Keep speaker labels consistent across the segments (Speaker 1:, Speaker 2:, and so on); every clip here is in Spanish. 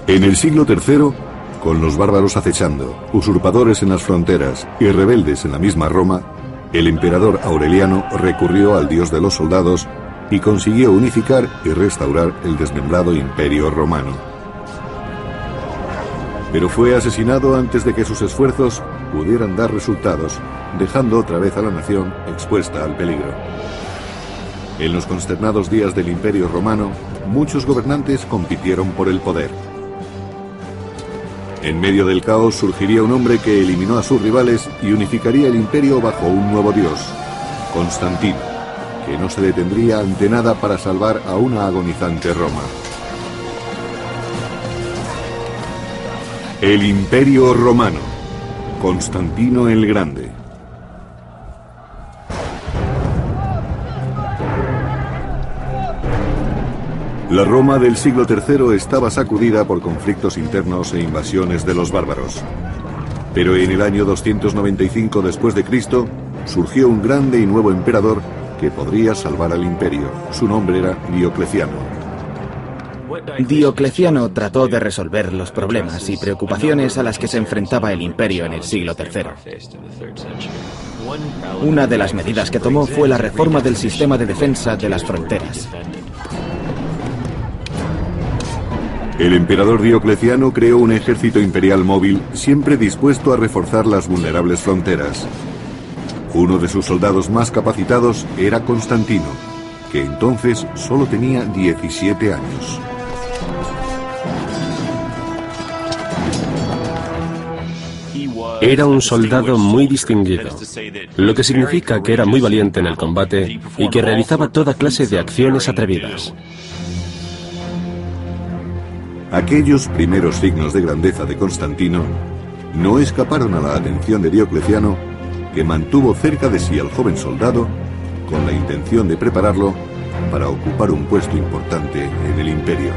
Speaker 1: En el siglo III, con los bárbaros acechando, usurpadores en las fronteras y rebeldes en la misma Roma, el emperador Aureliano recurrió al dios de los soldados y consiguió unificar y restaurar el desmembrado Imperio Romano. Pero fue asesinado antes de que sus esfuerzos pudieran dar resultados, dejando otra vez a la nación expuesta al peligro. En los consternados días del Imperio Romano, muchos gobernantes compitieron por el poder. En medio del caos surgiría un hombre que eliminó a sus rivales y unificaría el imperio bajo un nuevo dios, Constantino, que no se detendría ante nada para salvar a una agonizante Roma. El Imperio Romano, Constantino el Grande. La Roma del siglo III estaba sacudida por conflictos internos e invasiones de los bárbaros. Pero en el año 295 después de Cristo surgió un grande y nuevo emperador que podría salvar al imperio. Su nombre era Diocleciano.
Speaker 2: Diocleciano trató de resolver los problemas y preocupaciones a las que se enfrentaba el imperio en el siglo III. Una de las medidas que tomó fue la reforma del sistema de defensa de las fronteras.
Speaker 1: El emperador Diocleciano creó un ejército imperial móvil siempre dispuesto a reforzar las vulnerables fronteras. Uno de sus soldados más capacitados era Constantino, que entonces solo tenía 17 años.
Speaker 3: Era un soldado muy distinguido, lo que significa que era muy valiente en el combate y que realizaba toda clase de acciones atrevidas.
Speaker 1: Aquellos primeros signos de grandeza de Constantino no escaparon a la atención de Diocleciano, que mantuvo cerca de sí al joven soldado con la intención de prepararlo para ocupar un puesto importante en el imperio.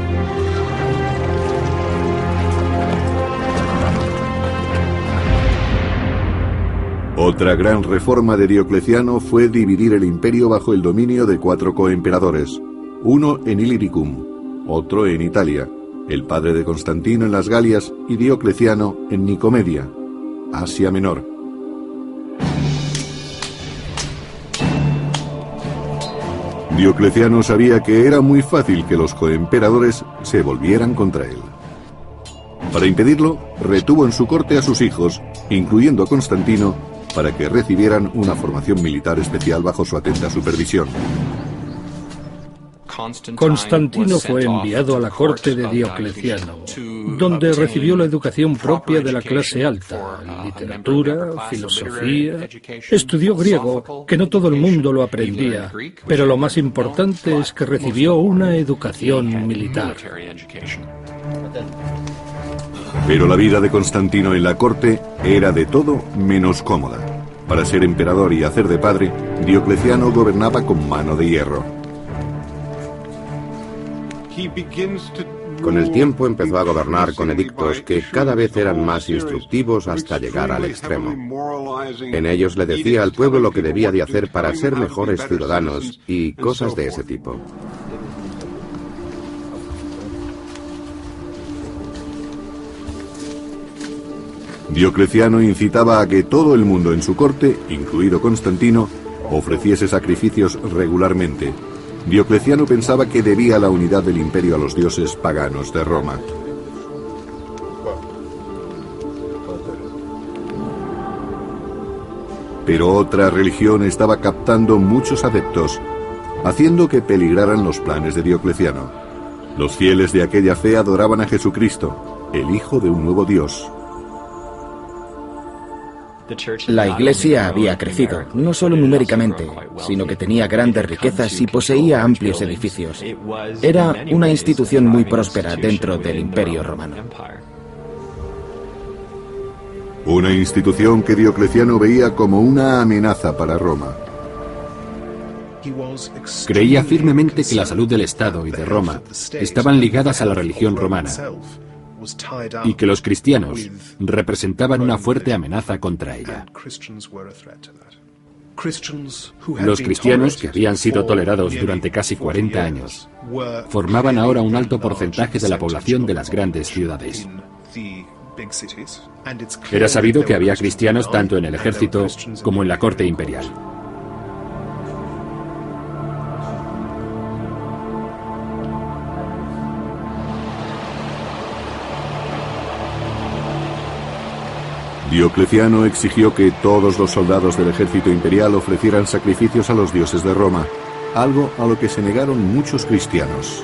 Speaker 1: Otra gran reforma de Diocleciano fue dividir el imperio bajo el dominio de 4 coemperadores, uno en Illyricum, otro en Italia, el padre de Constantino en las Galias y Diocleciano en Nicomedia, Asia Menor. Diocleciano sabía que era muy fácil que los coemperadores se volvieran contra él. Para impedirlo, retuvo en su corte a sus hijos, incluyendo a Constantino, para que recibieran una formación militar especial bajo su atenta supervisión.
Speaker 4: Constantino fue enviado a la corte de Diocleciano, donde recibió la educación propia de la clase alta, literatura, filosofía. Estudió griego, que no todo el mundo lo aprendía, pero lo más importante es que recibió una educación militar.
Speaker 1: Pero la vida de Constantino en la corte era de todo menos cómoda. Para ser emperador y hacer de padre, Diocleciano gobernaba con mano de hierro.
Speaker 5: Con el tiempo empezó a gobernar con edictos que cada vez eran más instructivos hasta llegar al extremo. En ellos le decía al pueblo lo que debía de hacer para ser mejores ciudadanos y cosas de ese tipo.
Speaker 1: Diocleciano incitaba a que todo el mundo en su corte, incluido Constantino, ofreciese sacrificios regularmente. Diocleciano pensaba que debía la unidad del imperio a los dioses paganos de Roma. Pero otra religión estaba captando muchos adeptos, haciendo que peligraran los planes de Diocleciano. Los fieles de aquella fe adoraban a Jesucristo, el Hijo de un nuevo Dios.
Speaker 2: La Iglesia había crecido, no solo numéricamente, sino que tenía grandes riquezas y poseía amplios edificios. Era una institución muy próspera dentro del Imperio Romano.
Speaker 1: Una institución que Diocleciano veía como una amenaza para Roma.
Speaker 6: Creía firmemente que la salud del Estado y de Roma estaban ligadas a la religión romana, y que los cristianos representaban una fuerte amenaza contra ella. Los cristianos, que habían sido tolerados durante casi 40 años, formaban ahora un alto porcentaje de la población de las grandes ciudades. Era sabido que había cristianos tanto en el ejército como en la corte imperial.
Speaker 1: Diocleciano exigió que todos los soldados del ejército imperial ofrecieran sacrificios a los dioses de Roma, algo a lo que se negaron muchos cristianos.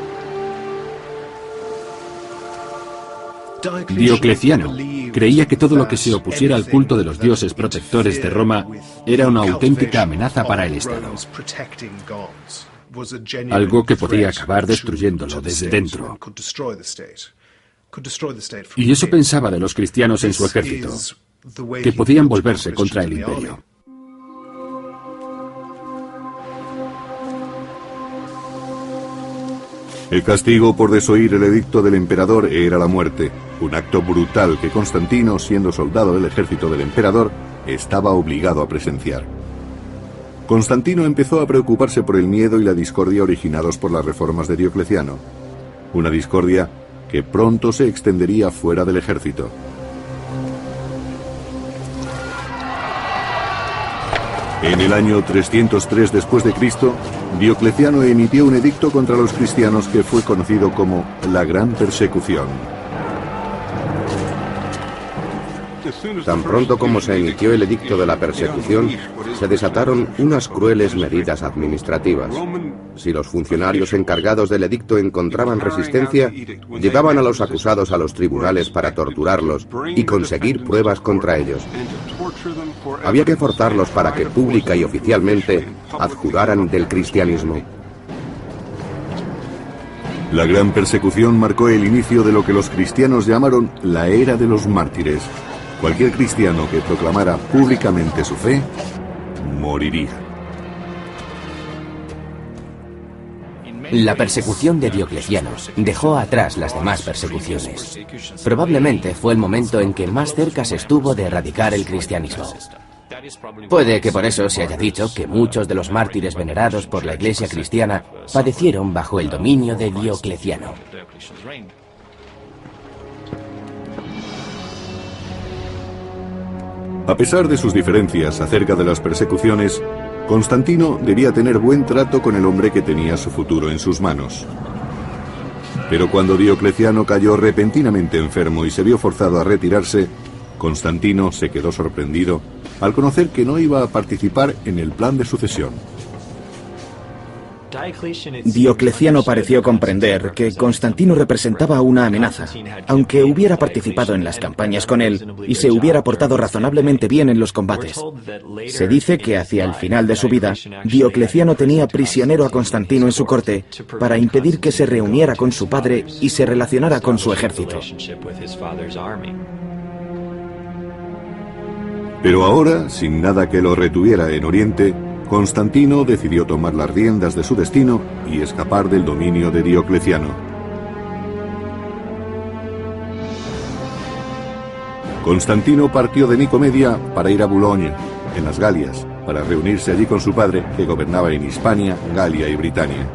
Speaker 6: Diocleciano creía que todo lo que se opusiera al culto de los dioses protectores de Roma era una auténtica amenaza para el Estado. Algo que podía acabar destruyéndolo desde dentro. Y eso pensaba de los cristianos en su ejército, que podían volverse contra el imperio.
Speaker 1: El castigo por desoír el edicto del emperador era la muerte, un acto brutal que Constantino, siendo soldado del ejército del emperador, estaba obligado a presenciar. Constantino empezó a preocuparse por el miedo y la discordia originados por las reformas de Diocleciano, una discordia que pronto se extendería fuera del ejército. En el año 303 después de Cristo, Diocleciano emitió un edicto contra los cristianos que fue conocido como la Gran Persecución.
Speaker 5: Tan pronto como se emitió el edicto de la persecución, se desataron unas crueles medidas administrativas. Si los funcionarios encargados del edicto encontraban resistencia, llevaban a los acusados a los tribunales para torturarlos y conseguir pruebas contra ellos. Había que forzarlos para que pública y oficialmente adjuraran del cristianismo.
Speaker 1: La Gran Persecución marcó el inicio de lo que los cristianos llamaron la Era de los Mártires. Cualquier cristiano que proclamara públicamente su fe, moriría.
Speaker 7: La persecución de Diocleciano dejó atrás las demás persecuciones. Probablemente fue el momento en que más cerca se estuvo de erradicar el cristianismo. Puede que por eso se haya dicho que muchos de los mártires venerados por la Iglesia cristiana padecieron bajo el dominio de Diocleciano.
Speaker 1: A pesar de sus diferencias acerca de las persecuciones, Constantino debía tener buen trato con el hombre que tenía su futuro en sus manos. Pero cuando Diocleciano cayó repentinamente enfermo y se vio forzado a retirarse, Constantino se quedó sorprendido al conocer que no iba a participar en el plan de sucesión.
Speaker 2: Diocleciano pareció comprender que Constantino representaba una amenaza, aunque hubiera participado en las campañas con él y se hubiera portado razonablemente bien en los combates. Se dice que hacia el final de su vida, Diocleciano tenía prisionero a Constantino en su corte para impedir que se reuniera con su padre y se relacionara con su ejército.
Speaker 1: Pero ahora, sin nada que lo retuviera en Oriente, Constantino decidió tomar las riendas de su destino y escapar del dominio de Diocleciano. Constantino partió de Nicomedia para ir a Boulogne, en las Galias, para reunirse allí con su padre, que gobernaba en Hispania, Galia y Britania.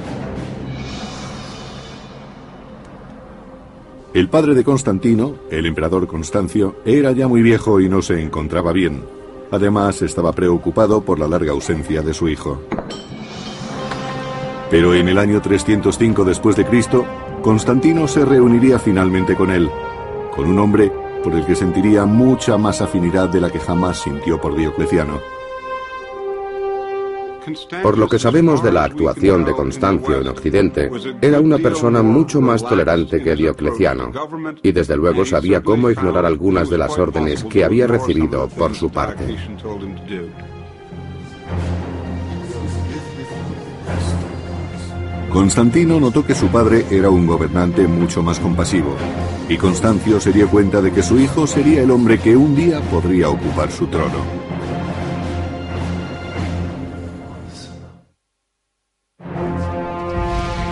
Speaker 1: El padre de Constantino, el emperador Constancio, era ya muy viejo y no se encontraba bien. Además, estaba preocupado por la larga ausencia de su hijo. Pero en el año 305 después de Cristo, Constantino se reuniría finalmente con él, con un hombre por el que sentiría mucha más afinidad de la que jamás sintió por Diocleciano.
Speaker 5: Por lo que sabemos de la actuación de Constancio en Occidente, era una persona mucho más tolerante que Diocleciano, y desde luego sabía cómo ignorar algunas de las órdenes que había recibido por su parte.
Speaker 1: Constantino notó que su padre era un gobernante mucho más compasivo, y Constancio se dio cuenta de que su hijo sería el hombre que un día podría ocupar su trono.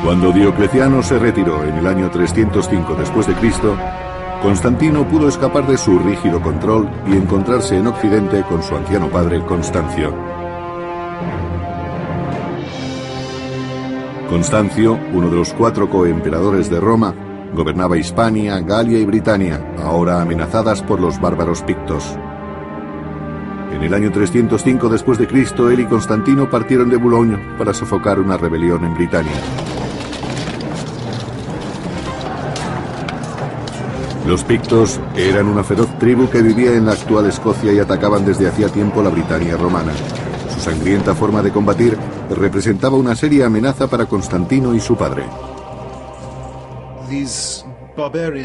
Speaker 1: Cuando Diocleciano se retiró en el año 305 después de Cristo, Constantino pudo escapar de su rígido control y encontrarse en Occidente con su anciano padre Constancio. Constancio, uno de los 4 coemperadores de Roma, gobernaba Hispania, Galia y Britania, ahora amenazadas por los bárbaros pictos. En el año 305 después de Cristo, él y Constantino partieron de Boulogne para sofocar una rebelión en Britania. Los pictos eran una feroz tribu que vivía en la actual Escocia y atacaban desde hacía tiempo la Britania romana. Su sangrienta forma de combatir representaba una seria amenaza para Constantino y su padre.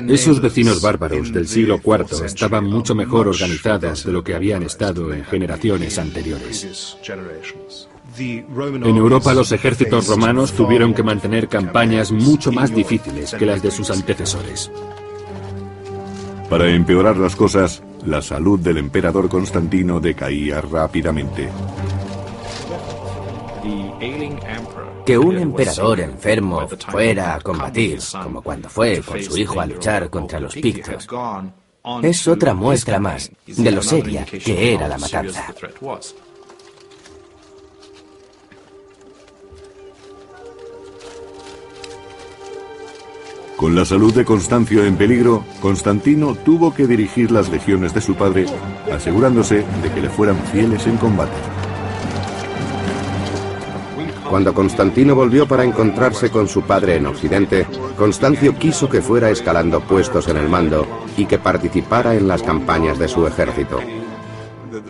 Speaker 6: Esos vecinos bárbaros del siglo IV estaban mucho mejor organizados de lo que habían estado en generaciones anteriores. En Europa los ejércitos romanos tuvieron que mantener campañas mucho más difíciles que las de sus antecesores.
Speaker 1: Para empeorar las cosas, la salud del emperador Constantino decaía rápidamente.
Speaker 7: Que un emperador enfermo fuera a combatir, como cuando fue con su hijo a luchar contra los pictos, es otra muestra más de lo seria que era la matanza.
Speaker 1: Con la salud de Constancio en peligro, Constantino tuvo que dirigir las legiones de su padre, asegurándose de que le fueran fieles en combate.
Speaker 5: Cuando Constantino volvió para encontrarse con su padre en Occidente, Constancio quiso que fuera escalando puestos en el mando y que participara en las campañas de su ejército.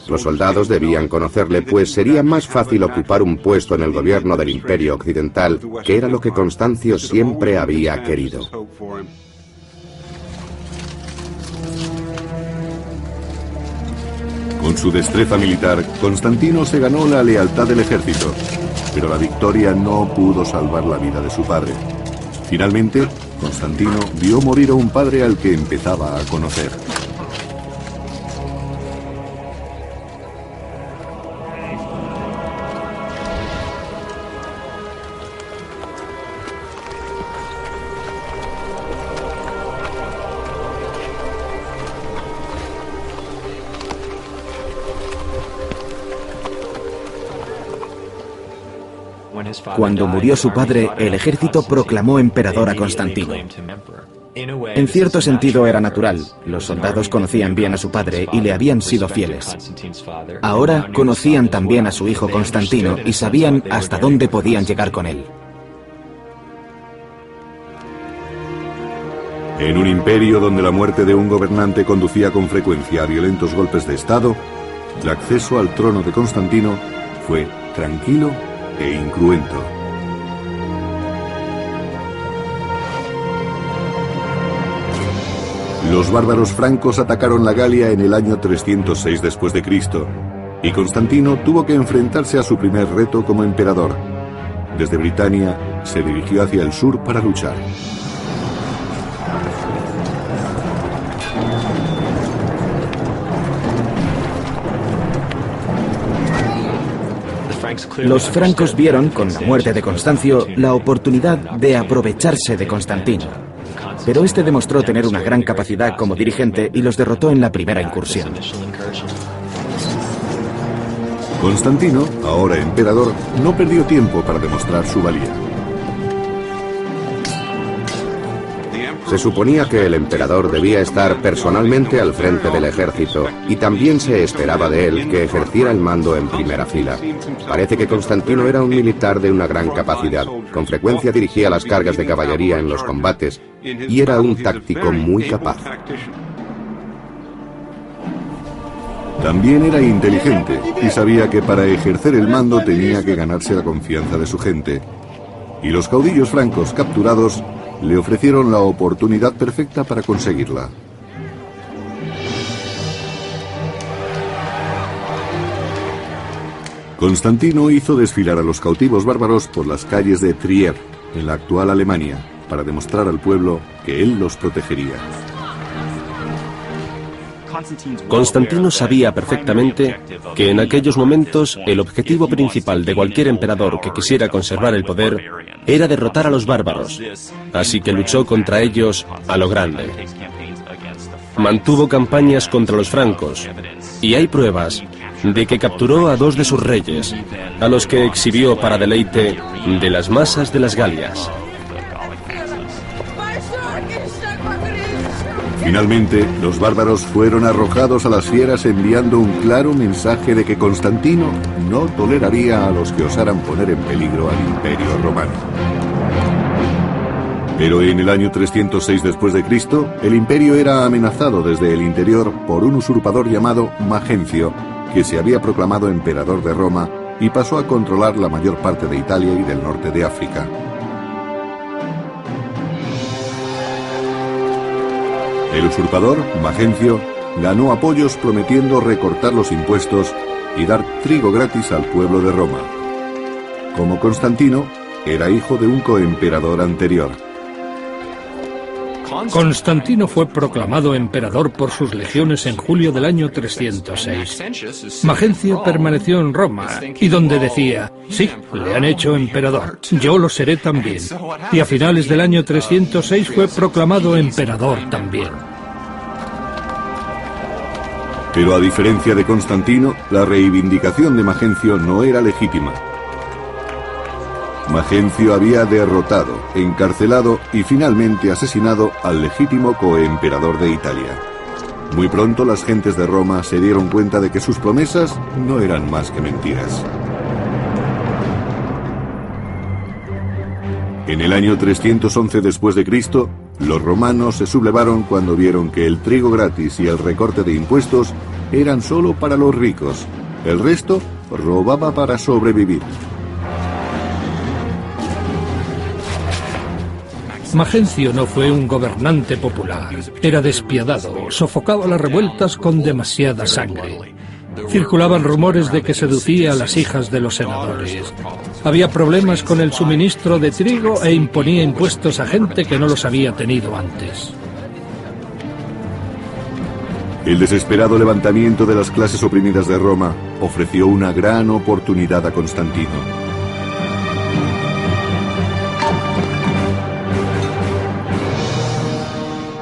Speaker 5: Los soldados debían conocerle, pues sería más fácil ocupar un puesto en el gobierno del Imperio Occidental, que era lo que Constancio siempre había querido.
Speaker 1: Con su destreza militar, Constantino se ganó la lealtad del ejército, pero la victoria no pudo salvar la vida de su padre. Finalmente, Constantino vio morir a un padre al que empezaba a conocer.
Speaker 2: Cuando murió su padre, el ejército proclamó emperador a Constantino. En cierto sentido era natural. Los soldados conocían bien a su padre y le habían sido fieles. Ahora conocían también a su hijo Constantino y sabían hasta dónde podían llegar con él.
Speaker 1: En un imperio donde la muerte de un gobernante conducía con frecuencia a violentos golpes de Estado, el acceso al trono de Constantino fue tranquilo e incruento. Los bárbaros francos atacaron la Galia en el año 306 después de Cristo, y Constantino tuvo que enfrentarse a su primer reto como emperador. Desde Britania se dirigió hacia el sur para luchar.
Speaker 2: Los francos vieron, con la muerte de Constancio, la oportunidad de aprovecharse de Constantino. Pero este demostró tener una gran capacidad como dirigente y los derrotó en la primera incursión.
Speaker 1: Constantino, ahora emperador, no perdió tiempo para demostrar su valía.
Speaker 5: Se suponía que el emperador debía estar personalmente al frente del ejército, y también se esperaba de él que ejerciera el mando en primera fila. Parece que Constantino era un militar de una gran capacidad. Con frecuencia dirigía las cargas de caballería en los combates, y era un táctico muy capaz.
Speaker 1: También era inteligente, y sabía que para ejercer el mando tenía que ganarse la confianza de su gente. Y los caudillos francos capturados le ofrecieron la oportunidad perfecta para conseguirla. Constantino hizo desfilar a los cautivos bárbaros por las calles de Trier, en la actual Alemania, para demostrar al pueblo que él los protegería.
Speaker 3: Constantino sabía perfectamente que en aquellos momentos el objetivo principal de cualquier emperador que quisiera conservar el poder era derrotar a los bárbaros, así que luchó contra ellos a lo grande. Mantuvo campañas contra los francos, y hay pruebas de que capturó a 2 de sus reyes, a los que exhibió para deleite de las masas de las Galias.
Speaker 1: Finalmente, los bárbaros fueron arrojados a las fieras enviando un claro mensaje de que Constantino no toleraría a los que osaran poner en peligro al Imperio Romano. Pero en el año 306 después de Cristo, el imperio era amenazado desde el interior por un usurpador llamado Magencio, que se había proclamado emperador de Roma y pasó a controlar la mayor parte de Italia y del norte de África. El usurpador, Magencio, ganó apoyos prometiendo recortar los impuestos y dar trigo gratis al pueblo de Roma. Como Constantino, era hijo de un coemperador anterior.
Speaker 4: Constantino fue proclamado emperador por sus legiones en julio del año 306. Magencio permaneció en Roma y donde decía, sí, le han hecho emperador, yo lo seré también. Y a finales del año 306 fue proclamado emperador también.
Speaker 1: Pero a diferencia de Constantino, la reivindicación de Magencio no era legítima. Magencio había derrotado, encarcelado y finalmente asesinado al legítimo coemperador de Italia. Muy pronto las gentes de Roma se dieron cuenta de que sus promesas no eran más que mentiras. En el año 311 después de Cristo, los romanos se sublevaron cuando vieron que el trigo gratis y el recorte de impuestos eran solo para los ricos. El resto robaba para sobrevivir.
Speaker 4: Magencio no fue un gobernante popular. Era despiadado, sofocaba las revueltas con demasiada sangre. Circulaban rumores de que seducía a las hijas de los senadores. Había problemas con el suministro de trigo e imponía impuestos a gente que no los había tenido antes.
Speaker 1: El desesperado levantamiento de las clases oprimidas de Roma ofreció una gran oportunidad a Constantino.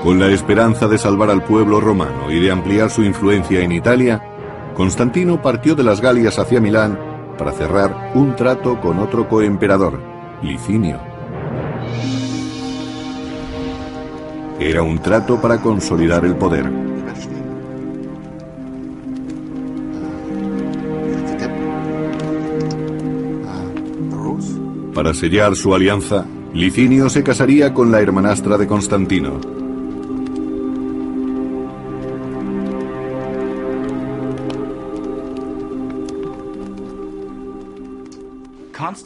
Speaker 1: Con la esperanza de salvar al pueblo romano y de ampliar su influencia en Italia, Constantino partió de las Galias hacia Milán para cerrar un trato con otro coemperador, Licinio. Era un trato para consolidar el poder. Para sellar su alianza, Licinio se casaría con la hermanastra de Constantino.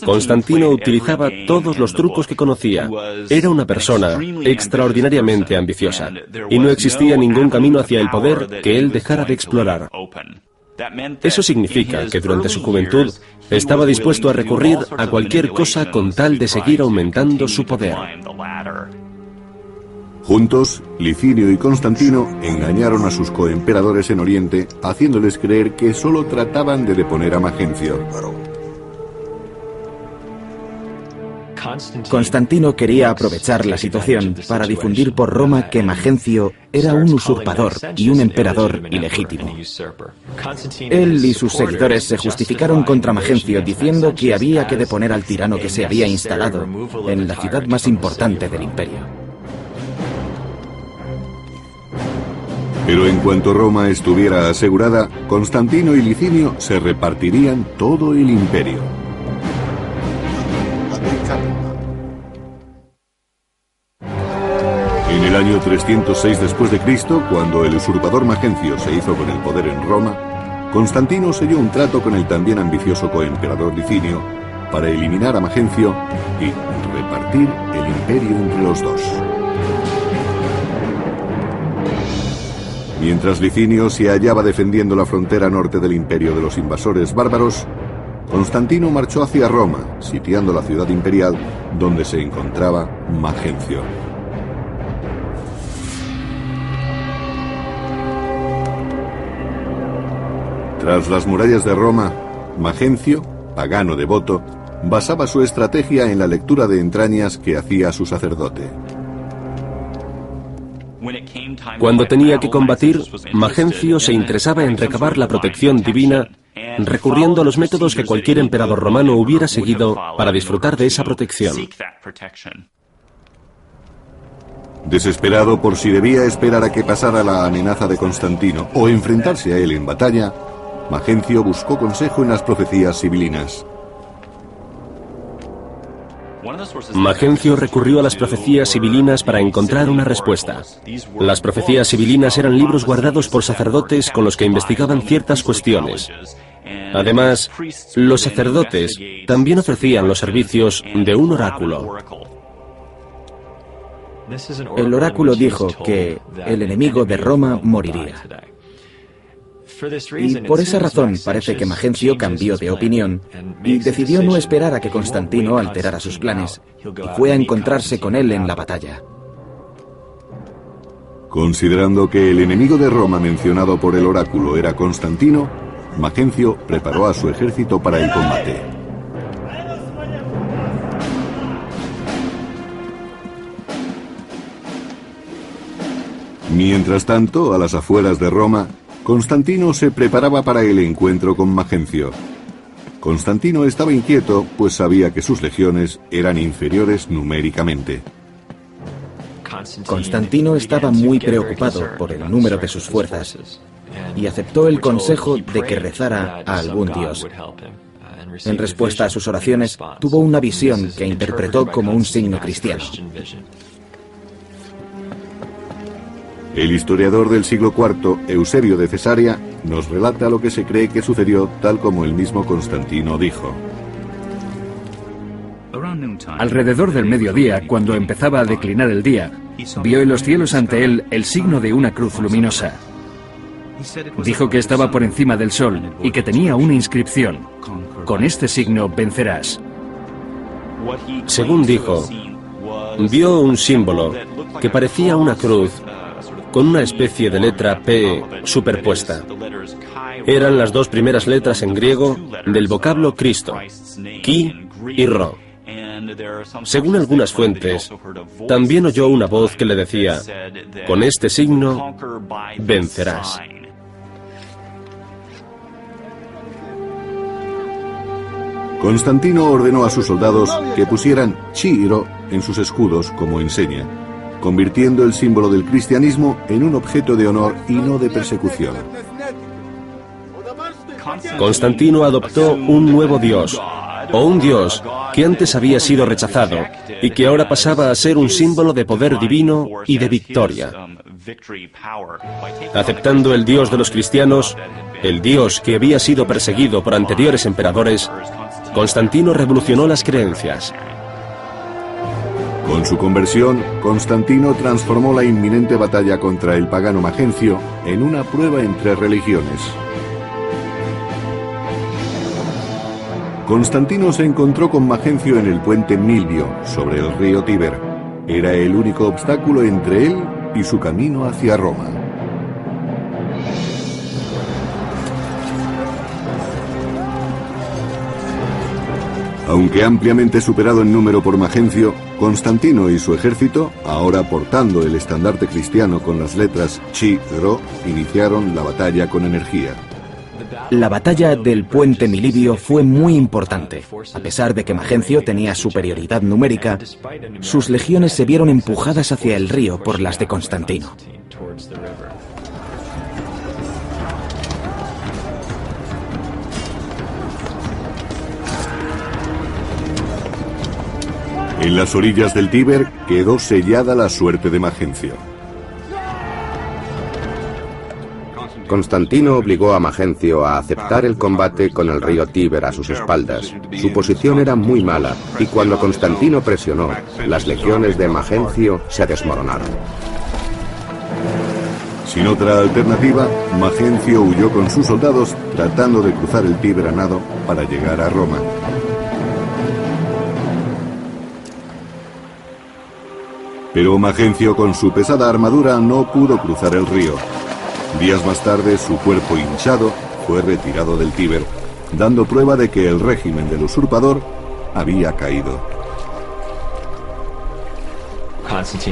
Speaker 3: Constantino utilizaba todos los trucos que conocía. Era una persona extraordinariamente ambiciosa, y no existía ningún camino hacia el poder que él dejara de explorar. Eso significa que durante su juventud estaba dispuesto a recurrir a cualquier cosa con tal de seguir aumentando su poder.
Speaker 1: Juntos, Licinio y Constantino engañaron a sus coemperadores en Oriente, haciéndoles creer que solo trataban de deponer a Magencio.
Speaker 2: Constantino quería aprovechar la situación para difundir por Roma que Magencio era un usurpador y un emperador ilegítimo. Él y sus seguidores se justificaron contra Magencio diciendo que había que deponer al tirano que se había instalado en la ciudad más importante del imperio.
Speaker 1: Pero en cuanto Roma estuviera asegurada, Constantino y Licinio se repartirían todo el imperio. En el año 306 después de Cristo, cuando el usurpador Magencio se hizo con el poder en Roma, Constantino selló un trato con el también ambicioso coemperador Licinio para eliminar a Magencio y repartir el imperio entre los dos. Mientras Licinio se hallaba defendiendo la frontera norte del imperio de los invasores bárbaros, Constantino marchó hacia Roma, sitiando la ciudad imperial donde se encontraba Magencio. Tras las murallas de Roma, Magencio, pagano devoto, basaba su estrategia en la lectura de entrañas que hacía su sacerdote.
Speaker 3: Cuando tenía que combatir, Magencio se interesaba en recabar la protección divina recurriendo a los métodos que cualquier emperador romano hubiera seguido para disfrutar de esa protección.
Speaker 1: Desesperado por si debía esperar a que pasara la amenaza de Constantino o enfrentarse a él en batalla, Magencio buscó consejo en las profecías sibilinas.
Speaker 3: Magencio recurrió a las profecías sibilinas para encontrar una respuesta. Las profecías sibilinas eran libros guardados por sacerdotes con los que investigaban ciertas cuestiones. Además, los sacerdotes también ofrecían los servicios de un oráculo.
Speaker 2: El oráculo dijo que el enemigo de Roma moriría. Y por esa razón parece que Magencio cambió de opinión y decidió no esperar a que Constantino alterara sus planes y fue a encontrarse con él en la batalla.
Speaker 1: Considerando que el enemigo de Roma mencionado por el oráculo era Constantino, Magencio preparó a su ejército para el combate. Mientras tanto, a las afueras de Roma, Constantino se preparaba para el encuentro con Magencio. Constantino estaba inquieto, pues sabía que sus legiones eran inferiores numéricamente.
Speaker 2: Constantino estaba muy preocupado por el número de sus fuerzas y aceptó el consejo de que rezara a algún dios. En respuesta a sus oraciones, tuvo una visión que interpretó como un signo cristiano.
Speaker 1: El historiador del siglo IV, Eusebio de Cesarea, nos relata lo que se cree que sucedió tal como el mismo Constantino dijo.
Speaker 8: Alrededor del mediodía, cuando empezaba a declinar el día, vio en los cielos ante él el signo de una cruz luminosa. Dijo que estaba por encima del sol y que tenía una inscripción: con este signo vencerás.
Speaker 3: Según dijo, vio un símbolo que parecía una cruz con una especie de letra P superpuesta. Eran las dos primeras letras en griego del vocablo Cristo, Ki y Ro. Según algunas fuentes, también oyó una voz que le decía: con este signo vencerás.
Speaker 1: Constantino ordenó a sus soldados que pusieran Chi y Ro en sus escudos como enseña, convirtiendo el símbolo del cristianismo en un objeto de honor y no de persecución.
Speaker 3: Constantino adoptó un nuevo dios, o un dios que antes había sido rechazado y que ahora pasaba a ser un símbolo de poder divino y de victoria. Aceptando el dios de los cristianos, el dios que había sido perseguido por anteriores emperadores, Constantino revolucionó las creencias.
Speaker 1: Con su conversión, Constantino transformó la inminente batalla contra el pagano Magencio en una prueba entre religiones. Constantino se encontró con Magencio en el puente Milvio, sobre el río Tíber. Era el único obstáculo entre él y su camino hacia Roma. Aunque ampliamente superado en número por Magencio, Constantino y su ejército, ahora portando el estandarte cristiano con las letras Chi y Ro, iniciaron la batalla con energía.
Speaker 2: La batalla del puente Milivio fue muy importante. A pesar de que Magencio tenía superioridad numérica, sus legiones se vieron empujadas hacia el río por las de Constantino.
Speaker 1: En las orillas del Tíber quedó sellada la suerte de Magencio.
Speaker 5: Constantino obligó a Magencio a aceptar el combate con el río Tíber a sus espaldas. Su posición era muy mala y cuando Constantino presionó, las legiones de Magencio se desmoronaron.
Speaker 1: Sin otra alternativa, Magencio huyó con sus soldados tratando de cruzar el Tíber a nado para llegar a Roma. Pero Magencio con su pesada armadura no pudo cruzar el río. Días más tarde su cuerpo hinchado fue retirado del Tíber, dando prueba de que el régimen del usurpador había caído.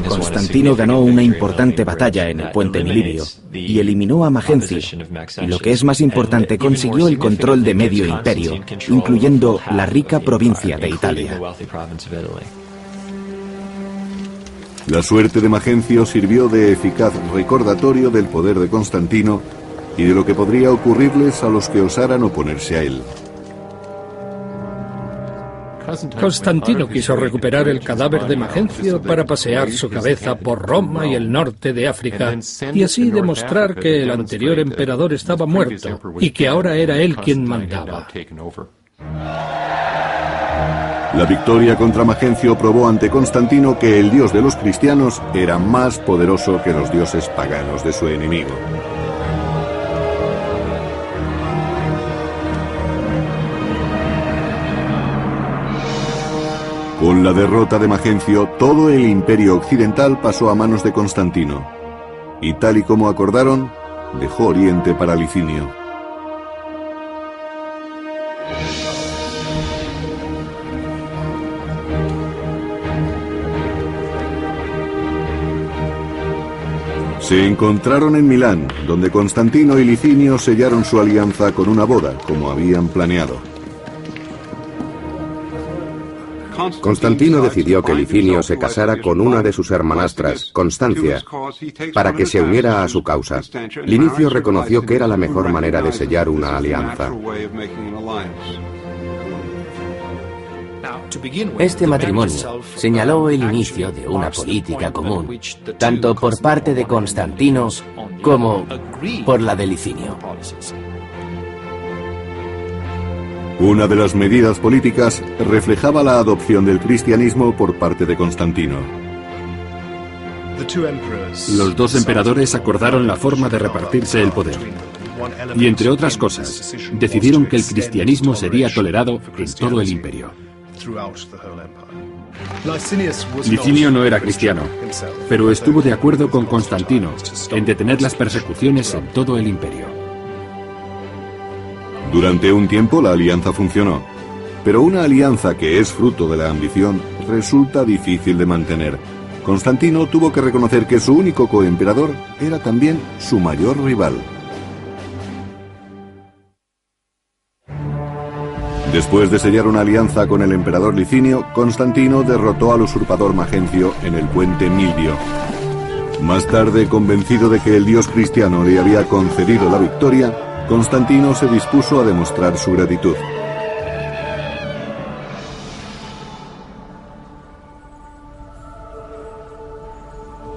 Speaker 2: Constantino ganó una importante batalla en el puente Milivio y eliminó a Magencio, y lo que es más importante, consiguió el control de medio imperio, incluyendo la rica provincia de Italia.
Speaker 1: La suerte de Magencio sirvió de eficaz recordatorio del poder de Constantino y de lo que podría ocurrirles a los que osaran oponerse a él.
Speaker 4: Constantino quiso recuperar el cadáver de Magencio para pasear su cabeza por Roma y el norte de África, y así demostrar que el anterior emperador estaba muerto y que ahora era él quien mandaba.
Speaker 1: La victoria contra Magencio probó ante Constantino que el dios de los cristianos era más poderoso que los dioses paganos de su enemigo. Con la derrota de Magencio, todo el imperio occidental pasó a manos de Constantino, y tal y como acordaron, dejó Oriente para Licinio. Se encontraron en Milán, donde Constantino y Licinio sellaron su alianza con una boda, como habían planeado.
Speaker 5: Constantino decidió que Licinio se casara con una de sus hermanastras, Constancia, para que se uniera a su causa. Linicio reconoció que era la mejor manera de sellar una alianza.
Speaker 7: Este matrimonio señaló el inicio de una política común, tanto por parte de Constantino como por la de Licinio.
Speaker 1: Una de las medidas políticas reflejaba la adopción del cristianismo por parte de Constantino.
Speaker 6: Los dos emperadores acordaron la forma de repartirse el poder. Y entre otras cosas, decidieron que el cristianismo sería tolerado en todo el imperio. Licinio no era cristiano, pero estuvo de acuerdo con Constantino en detener las persecuciones en todo el imperio.
Speaker 1: Durante un tiempo la alianza funcionó, pero una alianza que es fruto de la ambición resulta difícil de mantener. Constantino tuvo que reconocer que su único coemperador era también su mayor rival. Después de sellar una alianza con el emperador Licinio, Constantino derrotó al usurpador Magencio en el puente Milvio. Más tarde, convencido de que el dios cristiano le había concedido la victoria, Constantino se dispuso a demostrar su gratitud.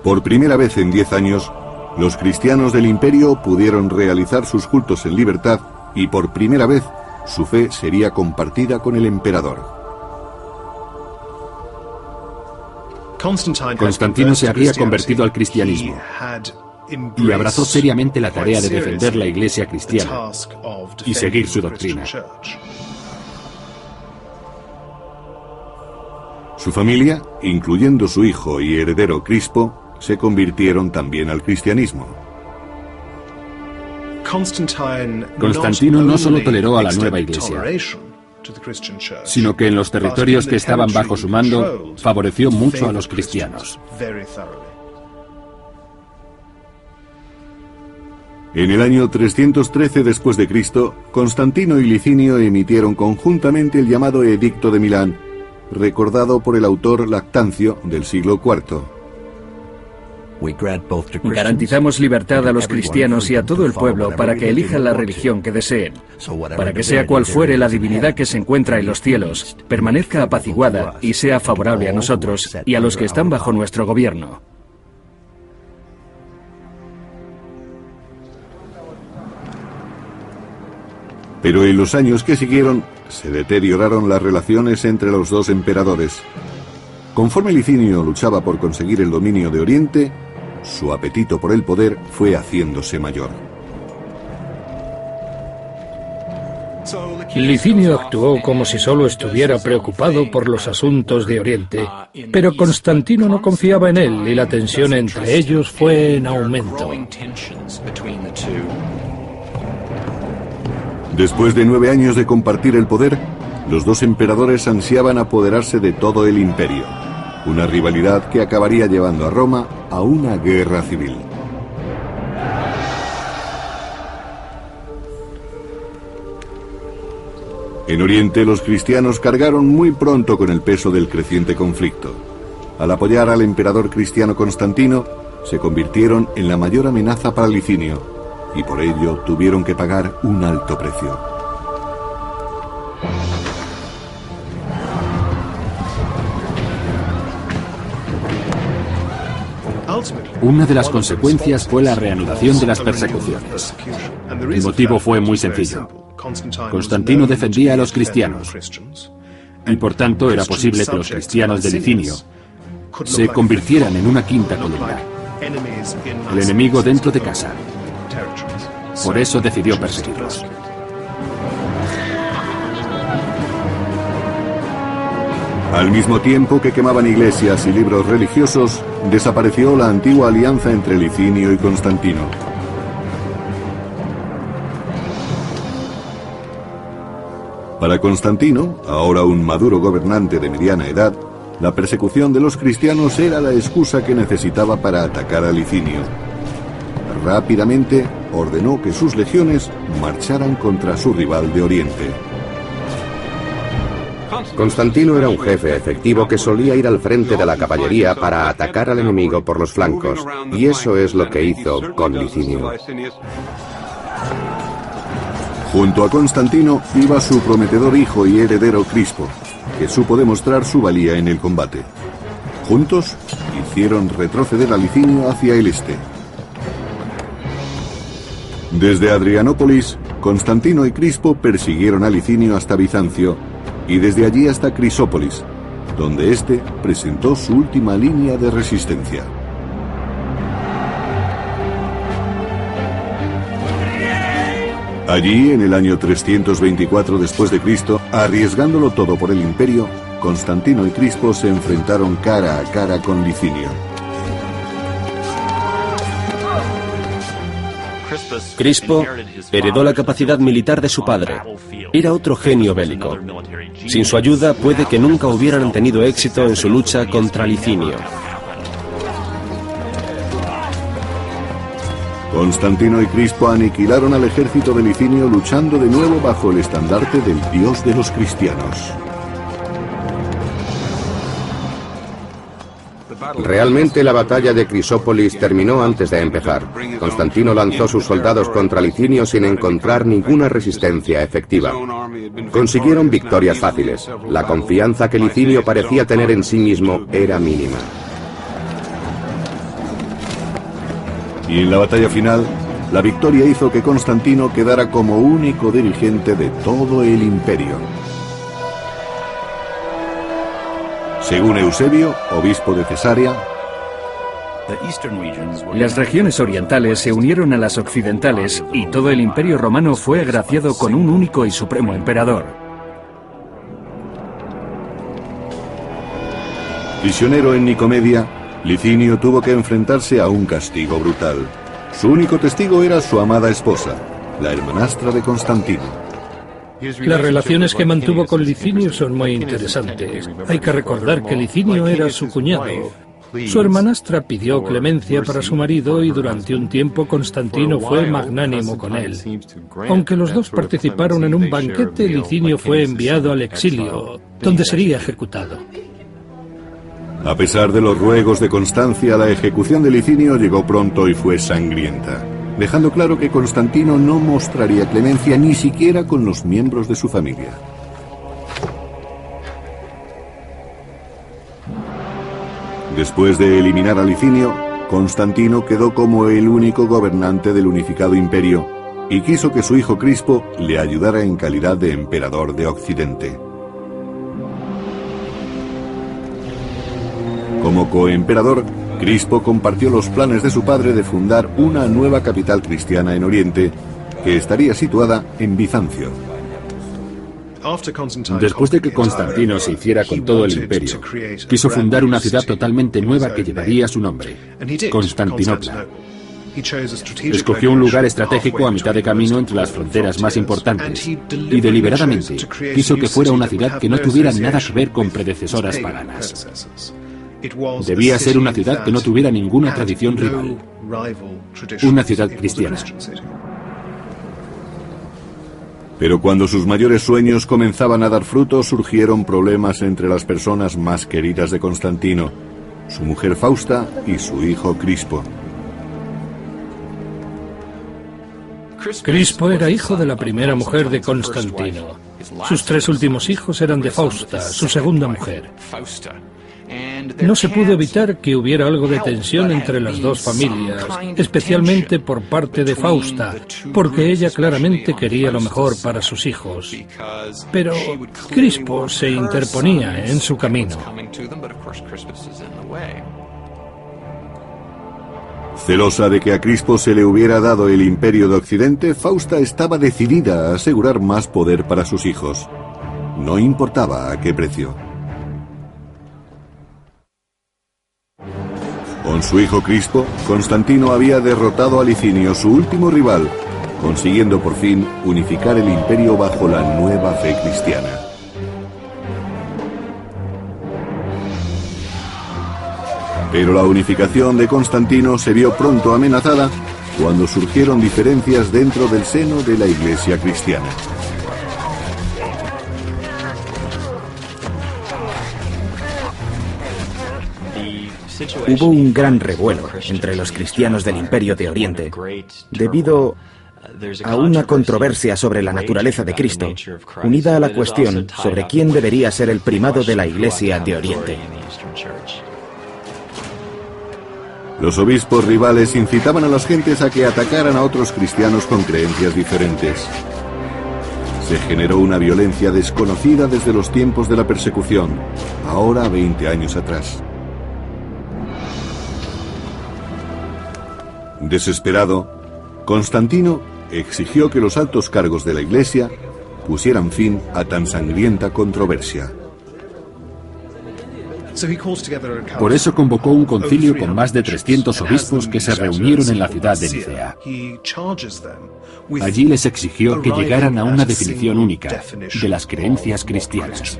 Speaker 1: Por primera vez en 10 años, los cristianos del imperio pudieron realizar sus cultos en libertad y por primera vez su fe sería compartida con el emperador.
Speaker 6: Constantino se había convertido al cristianismo y abrazó seriamente la tarea de defender la Iglesia cristiana y seguir su doctrina.
Speaker 1: Su familia, incluyendo su hijo y heredero Crispo, se convirtieron también al cristianismo.
Speaker 6: Constantino no solo toleró a la nueva Iglesia, sino que en los territorios que estaban bajo su mando favoreció mucho a los cristianos.
Speaker 1: En el año 313 después de Cristo, Constantino y Licinio emitieron conjuntamente el llamado Edicto de Milán, recordado por el autor Lactancio del siglo IV.
Speaker 8: Garantizamos libertad a los cristianos y a todo el pueblo para que elijan la religión que deseen, para que sea cual fuere la divinidad que se encuentra en los cielos, permanezca apaciguada y sea favorable a nosotros y a los que están bajo nuestro gobierno.
Speaker 1: Pero en los años que siguieron, se deterioraron las relaciones entre los dos emperadores. Conforme Licinio luchaba por conseguir el dominio de Oriente, su apetito por el poder fue haciéndose mayor.
Speaker 4: Licinio actuó como si solo estuviera preocupado por los asuntos de Oriente, pero Constantino no confiaba en él y la tensión entre ellos fue en aumento.
Speaker 1: Después de 9 años de compartir el poder, los dos emperadores ansiaban apoderarse de todo el imperio. una rivalidad que acabaría llevando a Roma a una guerra civil. En Oriente, los cristianos cargaron muy pronto con el peso del creciente conflicto. Al apoyar al emperador cristiano Constantino, se convirtieron en la mayor amenaza para Licinio, y por ello tuvieron que pagar un alto precio.
Speaker 6: Una de las consecuencias fue la reanudación de las persecuciones. El motivo fue muy sencillo. Constantino defendía a los cristianos, y por tanto era posible que los cristianos de Licinio se convirtieran en una quinta columna, el enemigo dentro de casa. Por eso decidió perseguirlos.
Speaker 1: Al mismo tiempo que quemaban iglesias y libros religiosos, desapareció la antigua alianza entre Licinio y Constantino. Para Constantino, ahora un maduro gobernante de mediana edad, la persecución de los cristianos era la excusa que necesitaba para atacar a Licinio. Rápidamente ordenó que sus legiones marcharan contra su rival de Oriente.
Speaker 5: Constantino era un jefe efectivo que solía ir al frente de la caballería para atacar al enemigo por los flancos, y eso es lo que hizo con Licinio.
Speaker 1: Junto a Constantino iba su prometedor hijo y heredero Crispo, que supo demostrar su valía en el combate. Juntos hicieron retroceder a Licinio hacia el este. Desde Adrianópolis, Constantino y Crispo persiguieron a Licinio hasta Bizancio, y desde allí hasta Crisópolis, donde éste presentó su última línea de resistencia. Allí, en el año 324 después de Cristo, arriesgándolo todo por el imperio, Constantino y Crispo se enfrentaron cara a cara con Licinio.
Speaker 3: Crispo heredó la capacidad militar de su padre. Era otro genio bélico. Sin su ayuda, puede que nunca hubieran tenido éxito en su lucha contra Licinio.
Speaker 1: Constantino y Crispo aniquilaron al ejército de Licinio luchando de nuevo bajo el estandarte del dios de los cristianos.
Speaker 5: Realmente la batalla de Crisópolis terminó antes de empezar. Constantino lanzó sus soldados contra Licinio sin encontrar ninguna resistencia efectiva. Consiguieron victorias fáciles. La confianza que Licinio parecía tener en sí mismo era mínima.
Speaker 1: Y en la batalla final, la victoria hizo que Constantino quedara como único dirigente de todo el imperio. Según Eusebio, obispo de Cesarea,
Speaker 8: las regiones orientales se unieron a las occidentales y todo el imperio romano fue agraciado con un único y supremo emperador.
Speaker 1: Prisionero en Nicomedia, Licinio tuvo que enfrentarse a un castigo brutal. Su único testigo era su amada esposa, la hermanastra de Constantino.
Speaker 4: Las relaciones que mantuvo con Licinio son muy interesantes. Hay que recordar que Licinio era su cuñado. Su hermanastra pidió clemencia para su marido y durante un tiempo Constantino fue magnánimo con él. Aunque los dos participaron en un banquete, Licinio fue enviado al exilio, donde sería ejecutado.
Speaker 1: A pesar de los ruegos de Constancia, la ejecución de Licinio llegó pronto y fue sangrienta, dejando claro que Constantino no mostraría clemencia ni siquiera con los miembros de su familia. Después de eliminar a Licinio, Constantino quedó como el único gobernante del unificado imperio y quiso que su hijo Crispo le ayudara en calidad de emperador de Occidente. Como coemperador, Crispo compartió los planes de su padre de fundar una nueva capital cristiana en Oriente, que estaría situada en Bizancio.
Speaker 6: Después de que Constantino se hiciera con todo el imperio, quiso fundar una ciudad totalmente nueva que llevaría su nombre, Constantinopla. Escogió un lugar estratégico a mitad de camino entre las fronteras más importantes y deliberadamente quiso que fuera una ciudad que no tuviera nada que ver con predecesoras paganas. Debía ser una ciudad que no tuviera ninguna tradición rival. Una ciudad cristiana.
Speaker 1: Pero cuando sus mayores sueños comenzaban a dar fruto, surgieron problemas entre las personas más queridas de Constantino, su mujer Fausta y su hijo Crispo.
Speaker 4: Crispo era hijo de la primera mujer de Constantino. Sus 3 últimos hijos eran de Fausta, su segunda mujer. No se pudo evitar que hubiera algo de tensión entre las dos familias, especialmente por parte de Fausta, porque ella claramente quería lo mejor para sus hijos. Pero Crispo se interponía en su camino.
Speaker 1: Celosa de que a Crispo se le hubiera dado el imperio de Occidente, Fausta estaba decidida a asegurar más poder para sus hijos. No importaba a qué precio. Con su hijo Crispo, Constantino había derrotado a Licinio, su último rival, consiguiendo por fin unificar el imperio bajo la nueva fe cristiana. Pero la unificación de Constantino se vio pronto amenazada cuando surgieron diferencias dentro del seno de la Iglesia cristiana.
Speaker 2: Hubo un gran revuelo entre los cristianos del Imperio de Oriente debido a una controversia sobre la naturaleza de Cristo, unida a la cuestión sobre quién debería ser el primado de la Iglesia de Oriente.
Speaker 1: Los obispos rivales incitaban a las gentes a que atacaran a otros cristianos con creencias diferentes. Se generó una violencia desconocida desde los tiempos de la persecución, ahora 20 años atrás. Desesperado, Constantino exigió que los altos cargos de la Iglesia pusieran fin a tan sangrienta controversia.
Speaker 6: Por eso convocó un concilio con más de 300 obispos que se reunieron en la ciudad de Nicea. Allí les exigió que llegaran a una definición única de las creencias cristianas.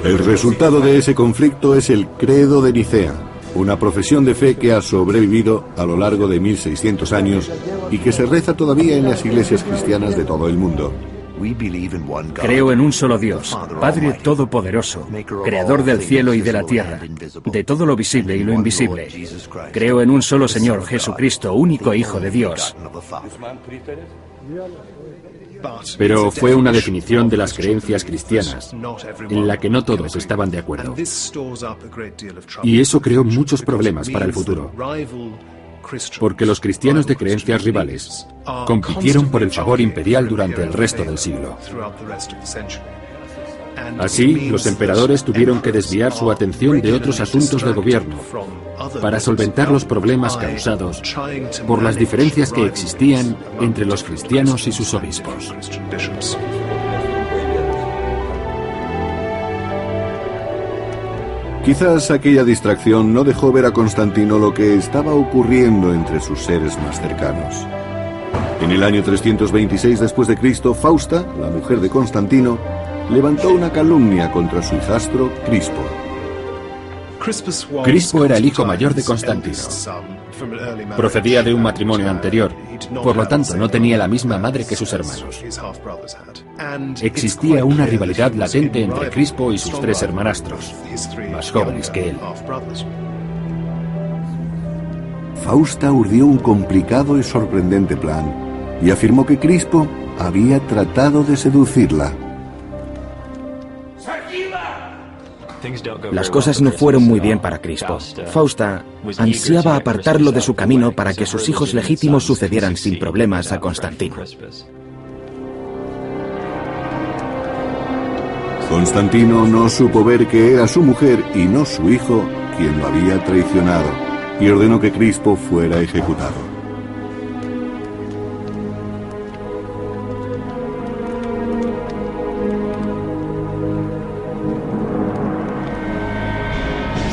Speaker 1: El resultado de ese conflicto es el Credo de Nicea, una profesión de fe que ha sobrevivido a lo largo de 1600 años y que se reza todavía en las iglesias cristianas de todo el mundo.
Speaker 8: Creo en un solo Dios, Padre Todopoderoso, Creador del cielo y de la tierra, de todo lo visible y lo invisible. Creo en un solo Señor, Jesucristo, único Hijo de Dios.
Speaker 6: Pero fue una definición de las creencias cristianas, en la que no todos estaban de acuerdo. Y eso creó muchos problemas para el futuro, porque los cristianos de creencias rivales compitieron por el favor imperial durante el resto del siglo. Así, los emperadores tuvieron que desviar su atención de otros asuntos de gobierno para solventar los problemas causados por las diferencias que existían entre los cristianos y sus obispos.
Speaker 1: Quizás aquella distracción no dejó ver a Constantino lo que estaba ocurriendo entre sus seres más cercanos. En el año 326 después de Cristo, Fausta, la mujer de Constantino, levantó una calumnia contra su hijastro Crispo.
Speaker 6: Crispo era el hijo mayor de Constantino. Procedía de un matrimonio anterior, por lo tanto no tenía la misma madre que sus hermanos. Existía una rivalidad latente entre Crispo y sus 3 hermanastros, más jóvenes que él.
Speaker 1: Fausta urdió un complicado y sorprendente plan y afirmó que Crispo había tratado de seducirla.
Speaker 2: Las cosas no fueron muy bien para Crispo. Fausta ansiaba apartarlo de su camino para que sus hijos legítimos sucedieran sin problemas a Constantino.
Speaker 1: Constantino no supo ver que era su mujer y no su hijo quien lo había traicionado, y ordenó que Crispo fuera ejecutado.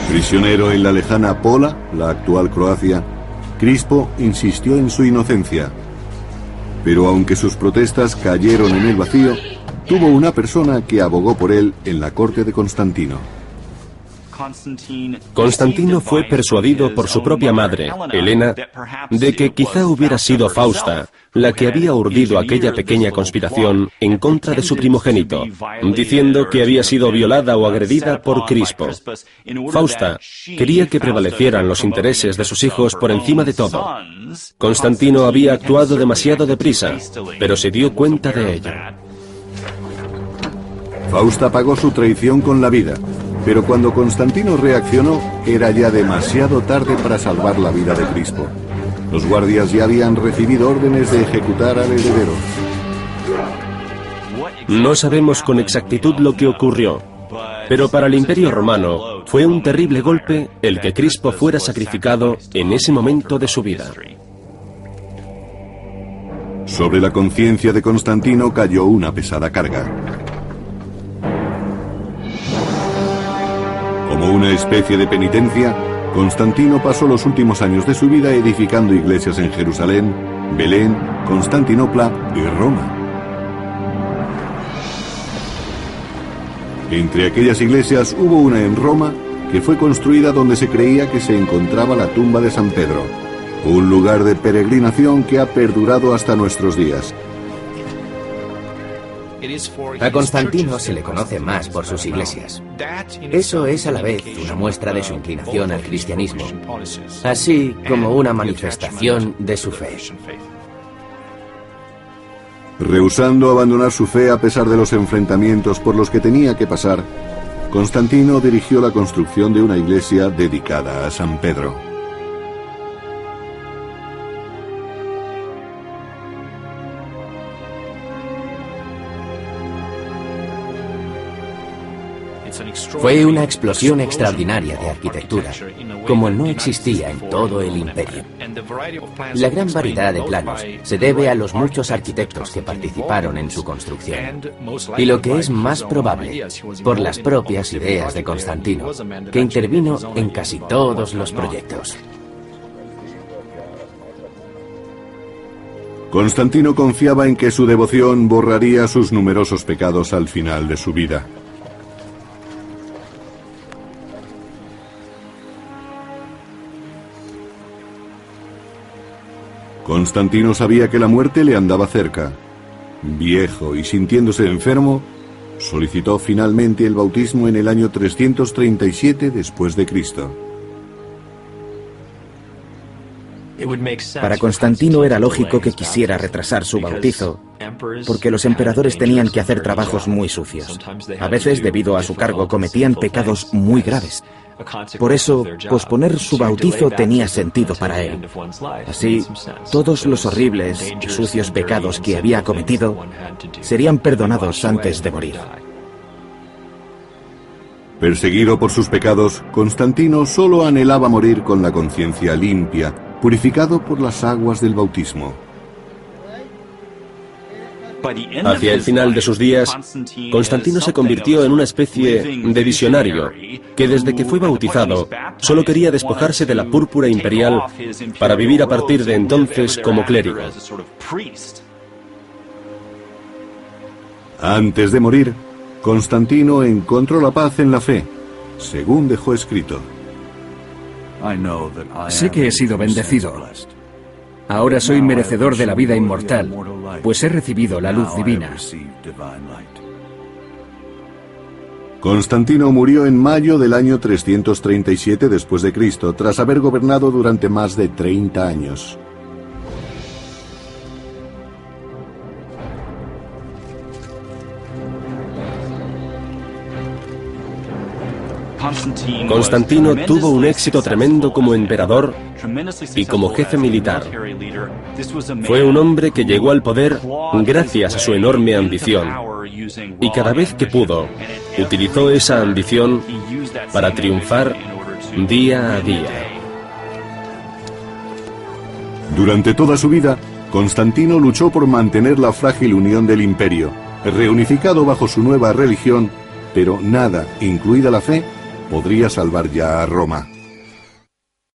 Speaker 1: Prisionero en la lejana Pola, la actual Croacia, Crispo insistió en su inocencia. Pero aunque sus protestas cayeron en el vacío, tuvo una persona que abogó por él en la corte de Constantino.
Speaker 3: Constantino fue persuadido por su propia madre, Helena, de que quizá hubiera sido Fausta la que había urdido aquella pequeña conspiración en contra de su primogénito, diciendo que había sido violada o agredida por Crispo. Fausta quería que prevalecieran los intereses de sus hijos por encima de todo. Constantino había actuado demasiado deprisa, pero se dio cuenta de ello.
Speaker 1: Fausta pagó su traición con la vida, pero cuando Constantino reaccionó, era ya demasiado tarde para salvar la vida de Crispo. Los guardias ya habían recibido órdenes de ejecutar al heredero.
Speaker 3: No sabemos con exactitud lo que ocurrió, pero para el Imperio Romano fue un terrible golpe el que Crispo fuera sacrificado en ese momento de su vida.
Speaker 1: Sobre la conciencia de Constantino cayó una pesada carga. Como una especie de penitencia, Constantino pasó los últimos años de su vida edificando iglesias en Jerusalén, Belén, Constantinopla y Roma. Entre aquellas iglesias hubo una en Roma que fue construida donde se creía que se encontraba la tumba de San Pedro, un lugar de peregrinación que ha perdurado hasta nuestros días.
Speaker 7: A Constantino se le conoce más por sus iglesias. Eso es a la vez una muestra de su inclinación al cristianismo, así como una manifestación de su fe.
Speaker 1: Rehusando abandonar su fe a pesar de los enfrentamientos por los que tenía que pasar, Constantino dirigió la construcción de una iglesia dedicada a San Pedro.
Speaker 7: Fue una explosión extraordinaria de arquitectura, como no existía en todo el imperio. La gran variedad de planos se debe a los muchos arquitectos que participaron en su construcción. Y lo que es más probable, por las propias ideas de Constantino, que intervino en casi todos los proyectos.
Speaker 1: Constantino confiaba en que su devoción borraría sus numerosos pecados al final de su vida. Constantino sabía que la muerte le andaba cerca. Viejo y sintiéndose enfermo, solicitó finalmente el bautismo en el año 337 después de Cristo.
Speaker 2: Para Constantino era lógico que quisiera retrasar su bautizo, porque los emperadores tenían que hacer trabajos muy sucios. A veces, debido a su cargo, cometían pecados muy graves. Por eso, posponer su bautizo tenía sentido para él. Así, todos los horribles y sucios pecados que había cometido serían perdonados antes de morir.
Speaker 1: Perseguido por sus pecados, Constantino solo anhelaba morir con la conciencia limpia, purificado por las aguas del bautismo.
Speaker 3: Hacia el final de sus días, Constantino se convirtió en una especie de visionario que desde que fue bautizado solo quería despojarse de la púrpura imperial para vivir a partir de entonces como clérigo.
Speaker 1: Antes de morir, Constantino encontró la paz en la fe, según dejó escrito.
Speaker 8: Sé que he sido bendecido. Ahora soy merecedor de la vida inmortal, pues he recibido la luz divina.
Speaker 1: Constantino murió en mayo del año 337 después de Cristo, tras haber gobernado durante más de 30 años.
Speaker 3: Constantino tuvo un éxito tremendo como emperador y como jefe militar. Fue un hombre que llegó al poder gracias a su enorme ambición, y cada vez que pudo, utilizó esa ambición para triunfar día a día.
Speaker 1: Durante toda su vida, Constantino luchó por mantener la frágil unión del imperio, reunificado bajo su nueva religión, pero nada, incluida la fe, podría salvar ya a Roma.